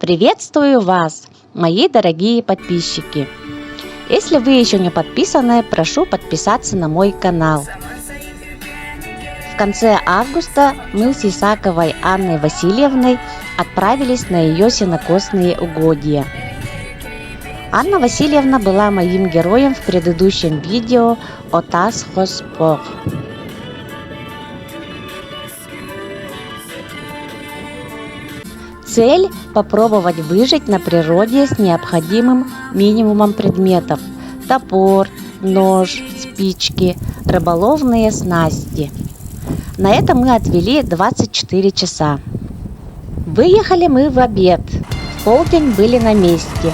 Приветствую вас, мои дорогие подписчики! Если вы еще не подписаны, прошу подписаться на мой канал. В конце августа мы с Исаковой Анной Васильевной отправились на ее сенокосные угодья. Анна Васильевна была моим героем в предыдущем видео о Тасхоспох. Цель – попробовать выжить на природе с необходимым минимумом предметов – топор, нож, спички, рыболовные снасти. На это мы отвели 24 часа. Выехали мы в обед, в полдень были на месте.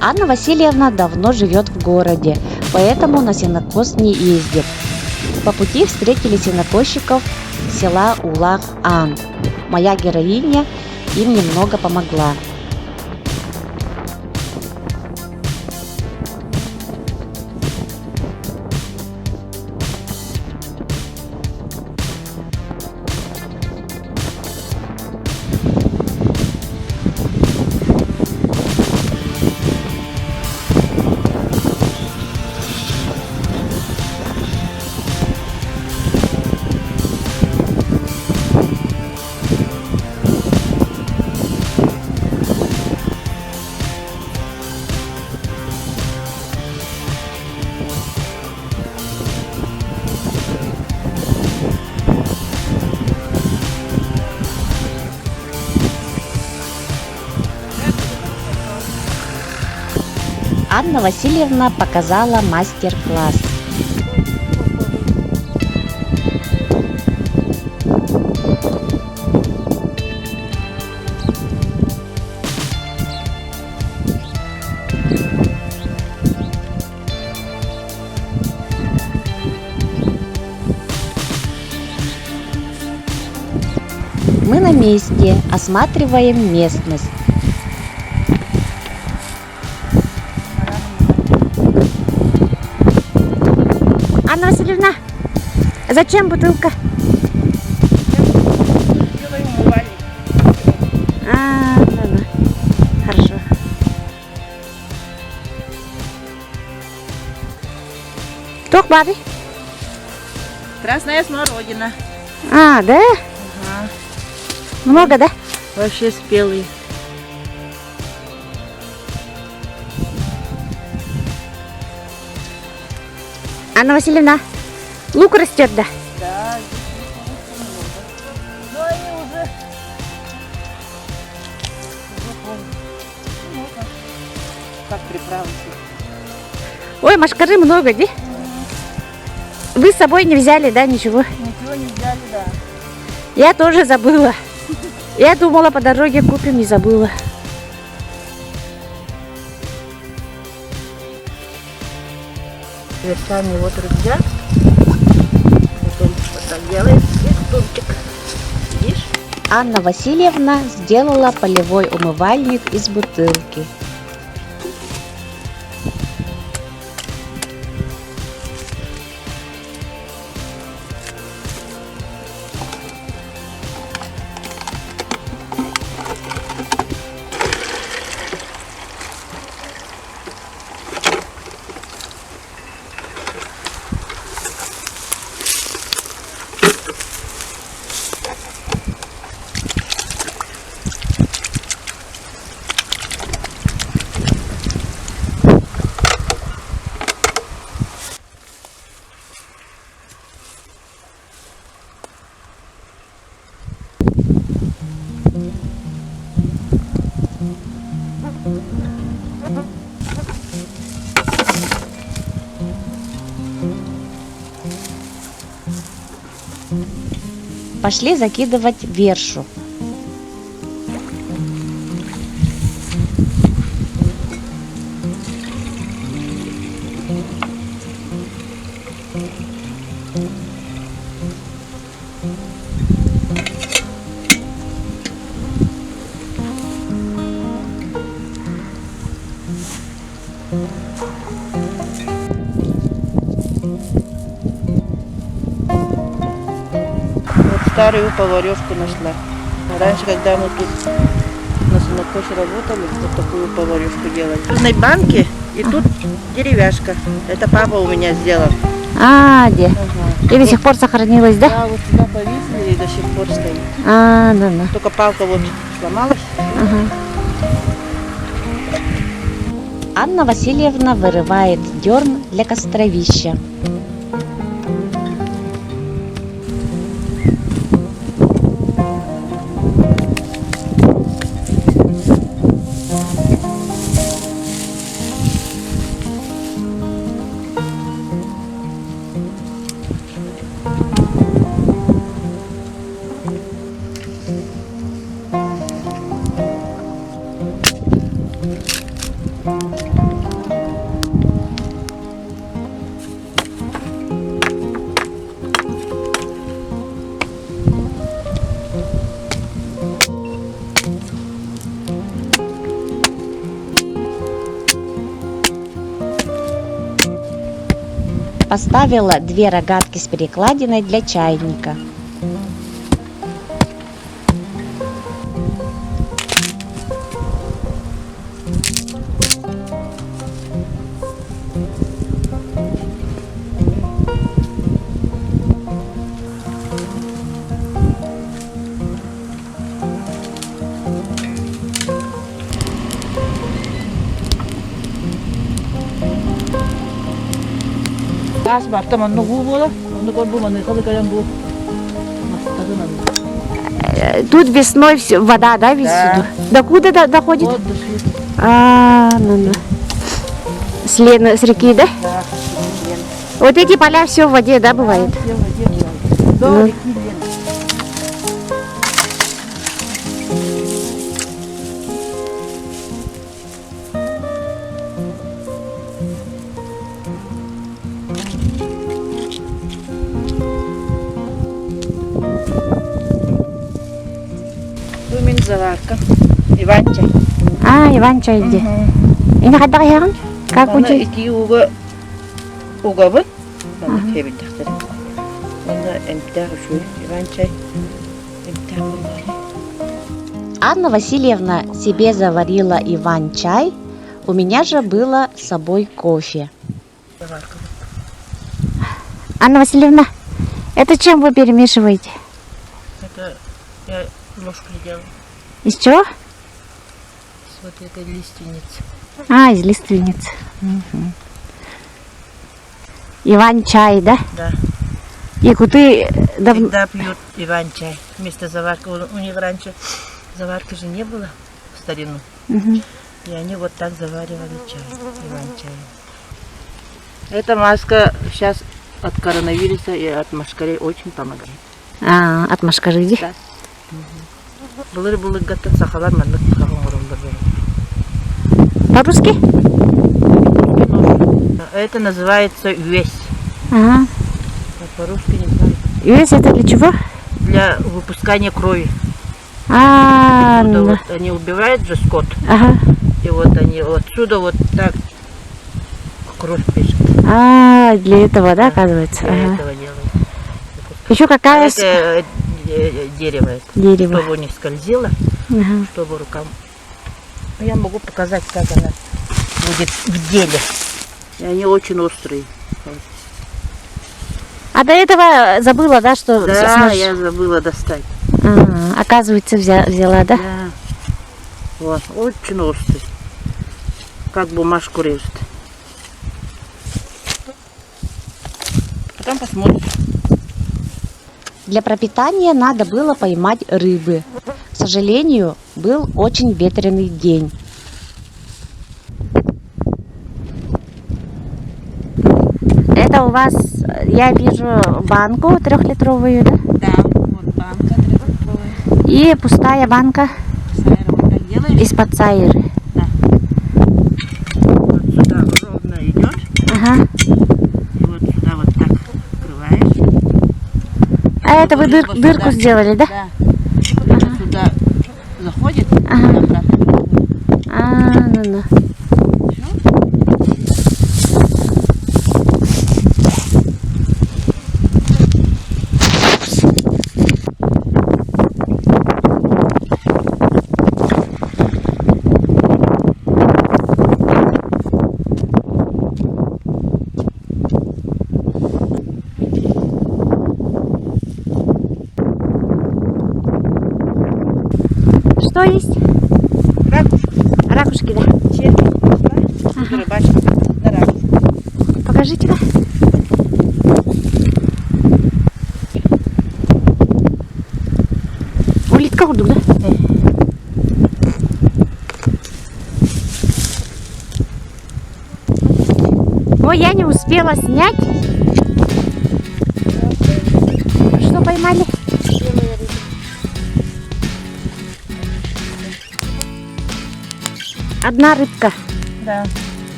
Анна Васильевна давно живет в городе, поэтому на сенокос не ездит. По пути встретили сенокосчиков села Улах-Ан. Моя героиня им немного помогла. Анна Васильевна показала мастер-класс. Мы на месте, осматриваем местность. Анна Васильевна, зачем бутылка? Делаем умывальник. Ну, хорошо. Кто бабы? Красная смородина. Да? Ага. Много, да? Вообще спелый. Анна Васильевна, лук растет, да? Да, здесь много. Но они уже можно. Как приправы. Ой, машкары много, да? Вы с собой не взяли, да, ничего? Ничего не взяли, да. Я тоже забыла. Я думала, по дороге купим, не забыла. Сами вот рубят. Потом вот так делаем. И стульчик. Видишь? Анна Васильевна сделала полевой умывальник из бутылки. Пошли закидывать вершу. старую поварешку нашла. Раньше, когда мы тут на сенокосе работали, вот такую поварешку делали. В одной банке и тут деревяшка. Это папа у меня сделал. А, где? Ага. И до сих пор сохранилась, да? Да, вот сюда повесили и до сих пор стоит. А, да. Только палка вот сломалась. Ага. Анна Васильевна вырывает дерн для костровища. Поставила 2 рогатки с перекладиной для чайника. Аз бартам анны гуу бола. Онды көрбүм аны калы каян буу. Тут весной вода, да, ведь Да. сюда? Докуда доходит? Вот дошли. А, ну. С реки, да? Да. Вот эти поля все в воде, да, бывает? Все в воде плавают. До Ну. реки Лен. Тумен заварка. Иван-чай. А, Иван-чай где? Ini kada kayak как Аны учить? ики угабын. Аны тебит тахтар. Аны эмтар ушу Иван-чай. Эмтар болмали. Анна Васильевна себе заварила Иван-чай, у меня же было с собой кофе. Заварка. Анна Васильевна, это чем вы перемешиваете? Это я ложкой делаю. Из чего? С вот этой лиственницы. А, из лиственницы. Мгм. Иван-чай, да? Да. И куты давно... Всегда пьют Иван-чай. Вместо заварки. У них раньше заварки же не было в старину. Мгм. И они вот так заваривали чай. Иван-чай. Эта маска сейчас от коронавируса и от машкарей очень помогает. А, от машкарыди. Да. Булыр гатта сахалар мандык кагымырымдар. По-русски? Это называется весь. Ага. А по-русски не знаю. Весь это для чего? Для выпускания крови. А, Отсюда ну, вот они убивают же скот. ага. И вот они отсюда вот так кровь пишет. А, для этого, да, оказывается? Для Ага. этого делают. Еще какая Это дерево. Это. дерево? Чтобы не скользило, Ага. чтобы рукам. Ну, я могу показать, как она будет в деле. И они очень острые. А до этого забыла, да, что... Да, я забыла достать. Ага, оказывается, взяла, да? Да. Вот, очень острый. Как бумажку режет. Потом посмотрим. Для пропитания надо было поймать рыбы. К сожалению, был очень ветреный день. Это у вас, я вижу, банку 3-литровую, да? Да, вот банка 3-литровая. И пустая банка Сайра вот так делаешь. из-под сайры. Да. Вот сюда ровно идешь. Ага. И вот сюда вот так открываешь. А это вы Рыба дырку сюда. сделали, да? Да. Рыба сюда заходит Ага. и обратно выходит. А, ну. Что есть? Ракушки, Ракушки, да? черви, да? Рыбачка на ракушку. Покажите, да? Улитка урду, да? Ой, я не успела снять. Что поймали? Одна рыбка. Да.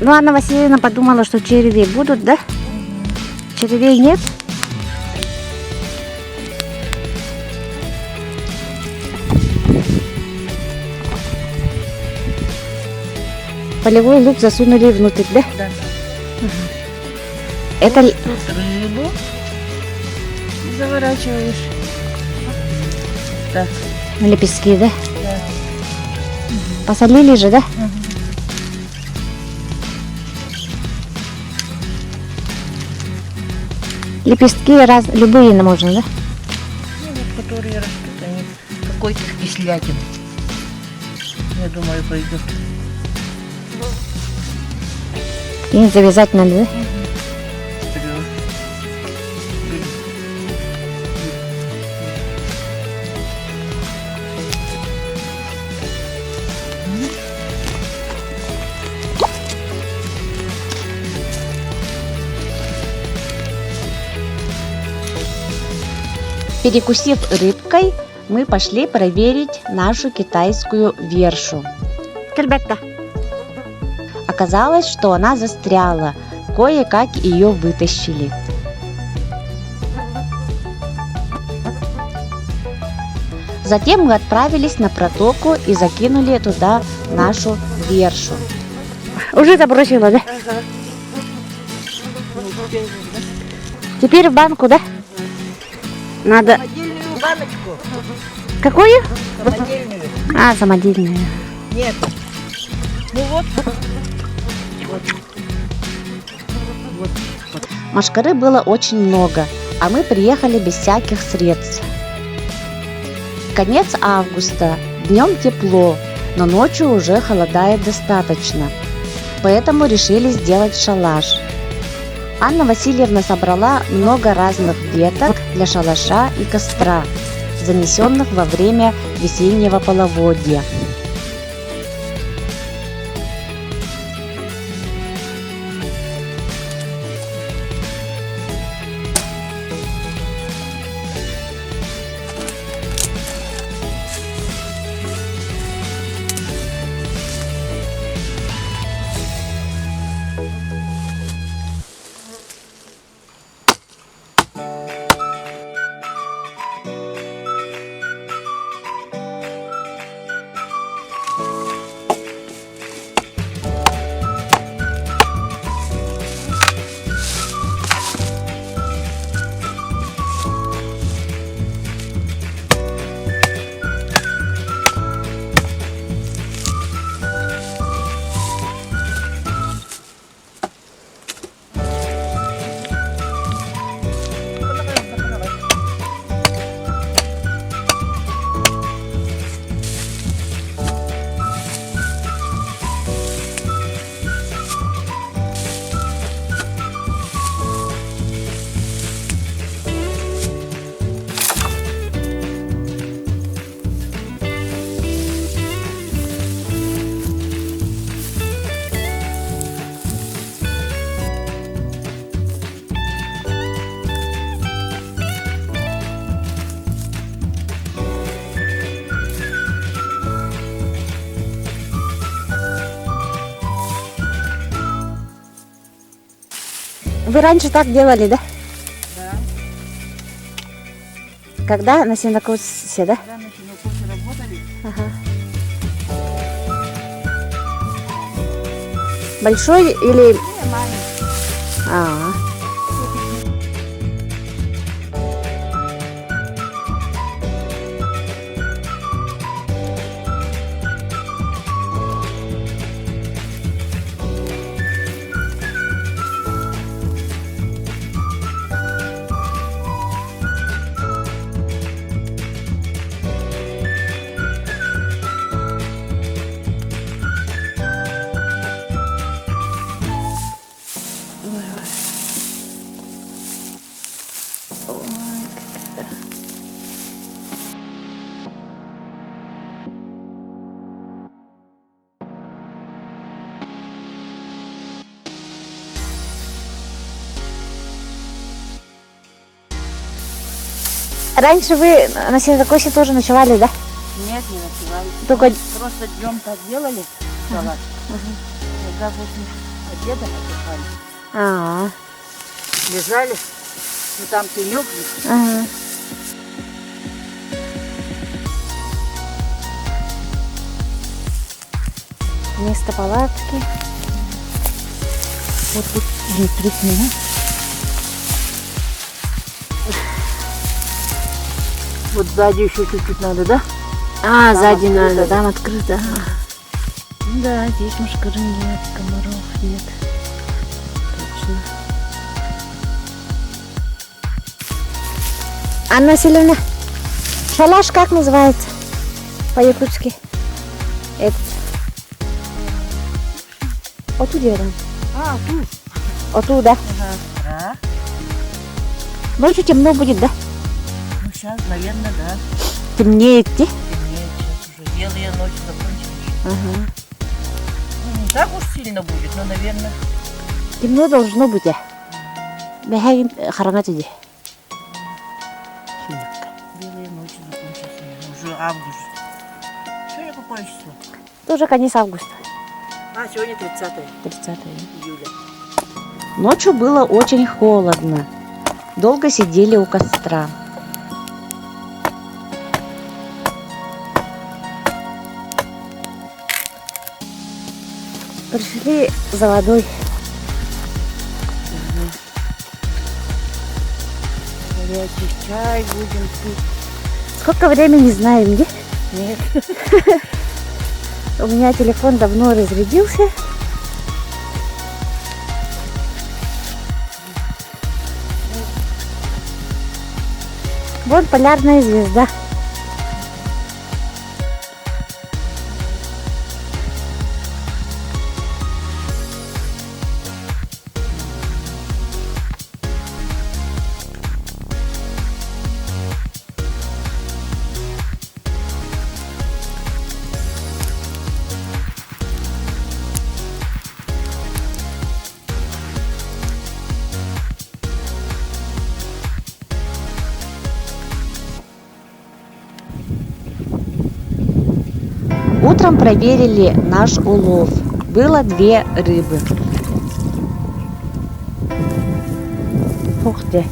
Ну, Анна Васильевна подумала, что черви будут, да? Червей нет? Полевой лук засунули внутрь, да? Да. Это Тут рыбу заворачиваешь. Так. лепестки, да? Да. Посолили же, да? Лепестки любые можно, да? Ну, вот, которые растут, они какой-то кислятин. Я думаю, пойдет. И завязать надо, да? Перекусив рыбкой, мы пошли проверить нашу китайскую вершу. Кельбетта. Оказалось, что она застряла. Кое-как ее вытащили. Затем мы отправились на протоку и закинули туда нашу вершу. Уже забросила, да? Ага. Теперь в банку, да? Надо... Самодельную баночку. Какую? Самодельную. А, самодельную. Нет. Ну вот. Машкары было очень много, а мы приехали без всяких средств. Конец августа, днем тепло, но ночью уже холодает достаточно. Поэтому решили сделать шалаш. Анна Васильевна собрала много разных веток для шалаша и костра, занесенных во время весеннего половодья. Вы раньше так делали, да? Да. Когда на сенокосе, да? Когда на сенокосе работали, Ага. Большой или... маленький. А, Раньше вы на сенокосе тоже ночевали, да? Нет, не ночевали. Только... Просто днем так делали салат. Когда после обеда отдыхали. А, Лежали, ну там пенек. ага. Место палатки. Вот тут внутри снега. Вот сзади еще чуть-чуть надо, да? А, Там сзади открыто. надо, там открыто. Да, здесь мушкары нет, комаров нет. Точно. Анна Васильевна, шалаш как называется по-якутски? Этот. Оттуда, да? А, тут. Оттуда. Ага. Да. Ночью темно будет, да? Ну сейчас, наверное, да. Темнеет, где? Темнеет сейчас уже. Белые ночи закончились. Ага. Ну, не так уж сильно будет, но, наверное. Темно должно быть, да? Бегай, харанат иди. Белые ночи закончились. Уже август. Сегодня какое число? Тоже конец августа. А, сегодня 30 30 июля. Ночью было очень холодно. Долго сидели у костра. Пришли за водой. Горячий чай будем пить. Сколько времени, знаем, где? Нет. У меня телефон давно разрядился. Вот полярная звезда. Утром проверили наш улов. Было 2 рыбы. Ух ты!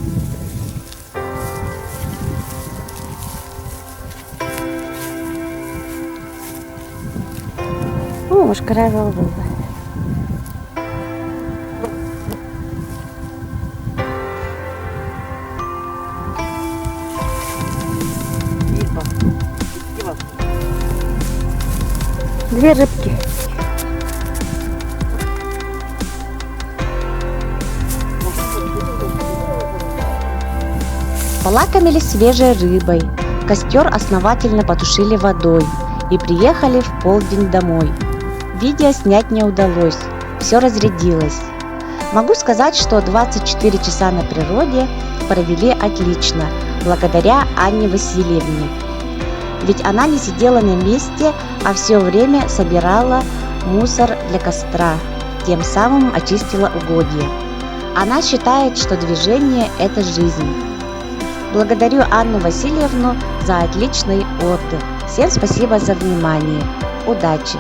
О, мушкара голубая. Спасибо. 2 рыбки. Полакомились свежей рыбой. Костер основательно потушили водой и приехали в полдень домой. Видео снять не удалось, все разрядилось. Могу сказать, что 24 часа на природе провели отлично, благодаря Анне Васильевне. Ведь она не сидела на месте, а все время собирала мусор для костра, тем самым очистила угодья. Она считает, что движение – это жизнь. Благодарю Анну Васильевну за отличный отдых. Всем спасибо за внимание. Удачи!